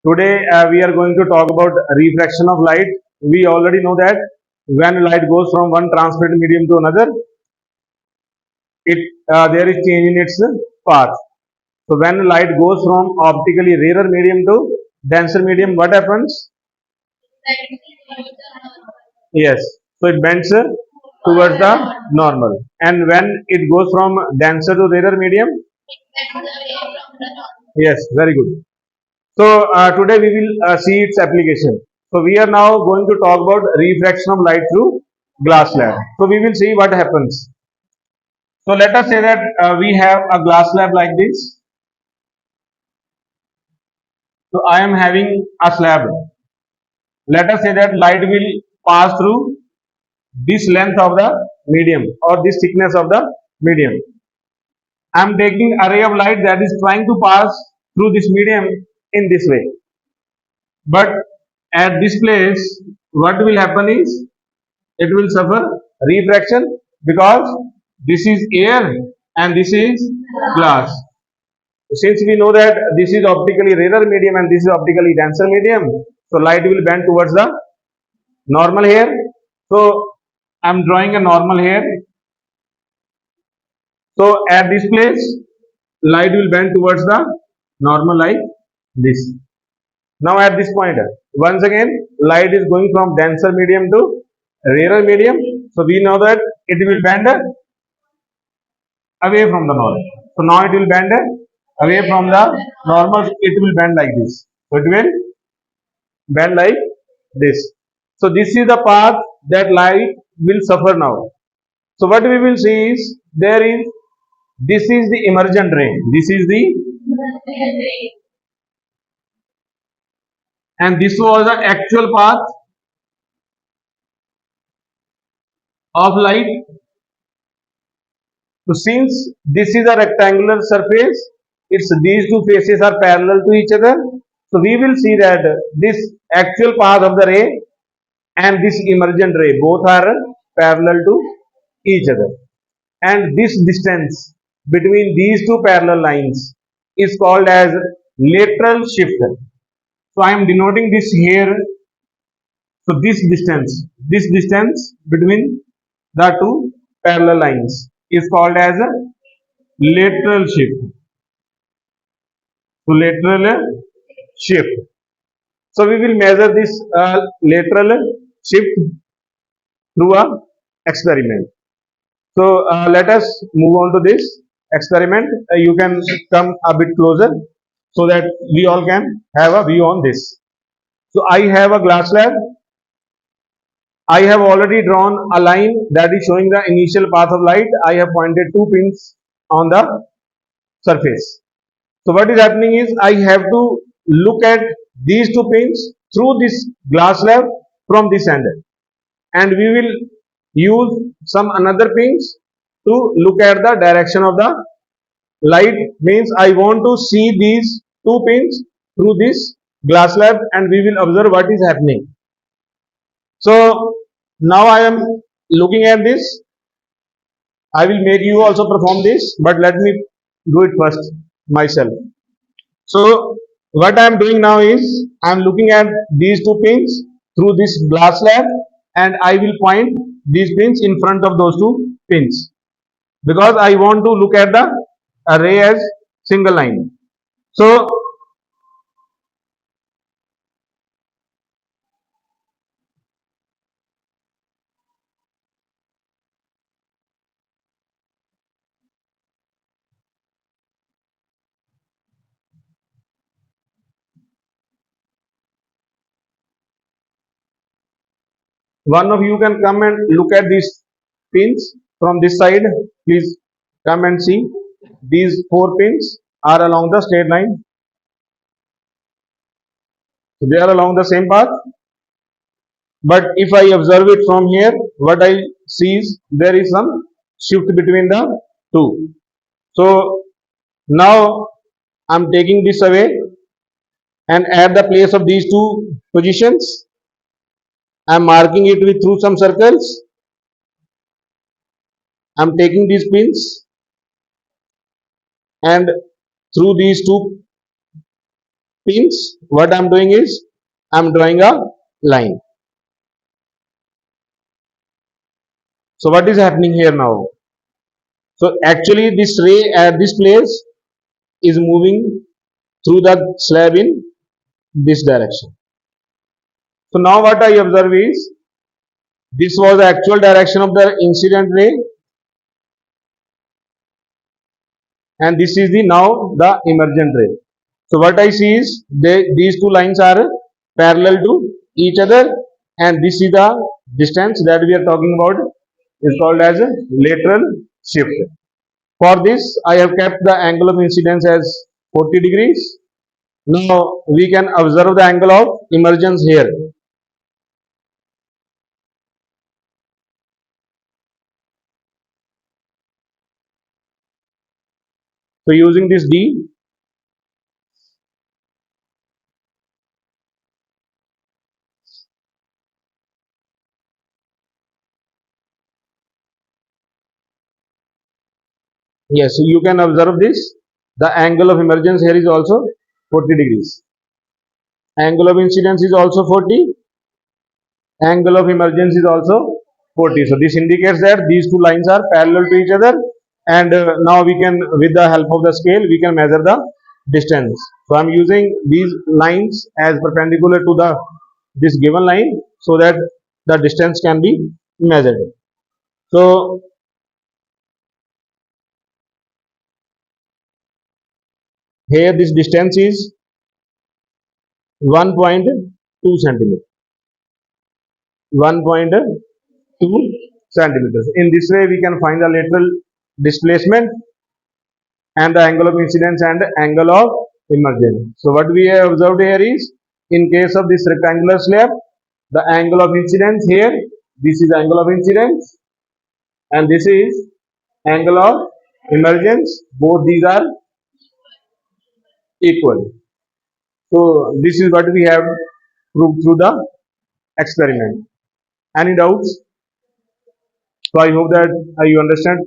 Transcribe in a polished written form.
Today we are going to talk about refraction of light. We already know that when light goes from one transparent medium to another, it there is change in its path. So when light goes from optically rarer medium to denser medium, what happens? Yes. So it bends towards the normal. And when it goes from denser to rarer medium, yes, very good. So today we will see its application. So we are now going to talk about refraction of light through glass slab. So we will see what happens. So let us say that we have a glass slab like this. So I am having a slab. Let us say that light will pass through this length of the medium or this thickness of the medium. I am taking a ray of light that is trying to pass through this medium in this way. But at this place, what will happen is it will suffer refraction because this is air and this is glass. Since we know that this is optically rarer medium and this is optically denser medium, so light will bend towards the normal here. So I am drawing a normal here. So at this place, light will bend towards the normal like this. Now at this point, once again, light is going from denser medium to rarer medium. So we know that it will bend away from the normal. So now it will bend away from the normal. It will bend like this. So it will bend like this. So this is the path that light will suffer now. So what we will see is this is the emergent ray. This is the and this was the actual path of light. So since this is a rectangular surface, it's these two faces are parallel to each other. So we will see that this actual path of the ray and this emergent ray both are parallel to each other. And this distance between these two parallel lines is called as lateral shift. So I am denoting this here. So this distance between the two parallel lines is called as a lateral shift. So lateral shift. So we will measure this lateral shift through a experiment. So let us move on to this experiment. You can come a bit closer so that we all can have a view on this. So I have a glass slab. I have already drawn a line that is showing the initial path of light. I have pointed two pins on the surface. So what is happening is I have to look at these two pins through this glass slab from this end, and we will use some another pins to look at the direction of the light. Means I want to see these two pins through this glass slab and we will observe what is happening. So now I am looking at this. I will make you also perform this, but let me do it first myself. So what I am doing now is I am looking at these two pins through this glass slab and I will point these pins in front of those two pins because I want to look at the array as single line. So one of you can come and look at these pins from this side. Please come and see. These four pins are along the straight line. So they are along the same path. But if I observe it from here, what I see is there is some shift between the two. So now I'm taking this away and at the place of these two positions, I'm marking it with through some circles. I'm taking these pins and through these two pins, what I'm doing is I'm drawing a line. So what is happening here now? So actually this ray at this place is moving through the slab in this direction. So now what I observe is this was the actual direction of the incident ray, and this is the now the emergent ray. So what I see is these two lines are parallel to each other, and this is the distance that we are talking about is called as a lateral shift. For this I have kept the angle of incidence as 40 degrees. Now we can observe the angle of emergence here. So using this D, yes, so you can observe this. The angle of emergence here is also 40 degrees. Angle of incidence is also 40. Angle of emergence is also 40. So this indicates that these two lines are parallel to each other, and now we can, with the help of the scale, we can measure the distance. So I am using these lines as perpendicular to the this given line so that the distance can be measured. So here this distance is 1.2 centimeter. 1.2 centimeters. In this way, we can find the lateral displacement and the angle of incidence and angle of emergence. So what we have observed here is, in case of this rectangular slab, the angle of incidence here, this is angle of incidence, and this is angle of emergence. Both these are equal. So this is what we have proved through the experiment. Any doubts? So I hope that you understand.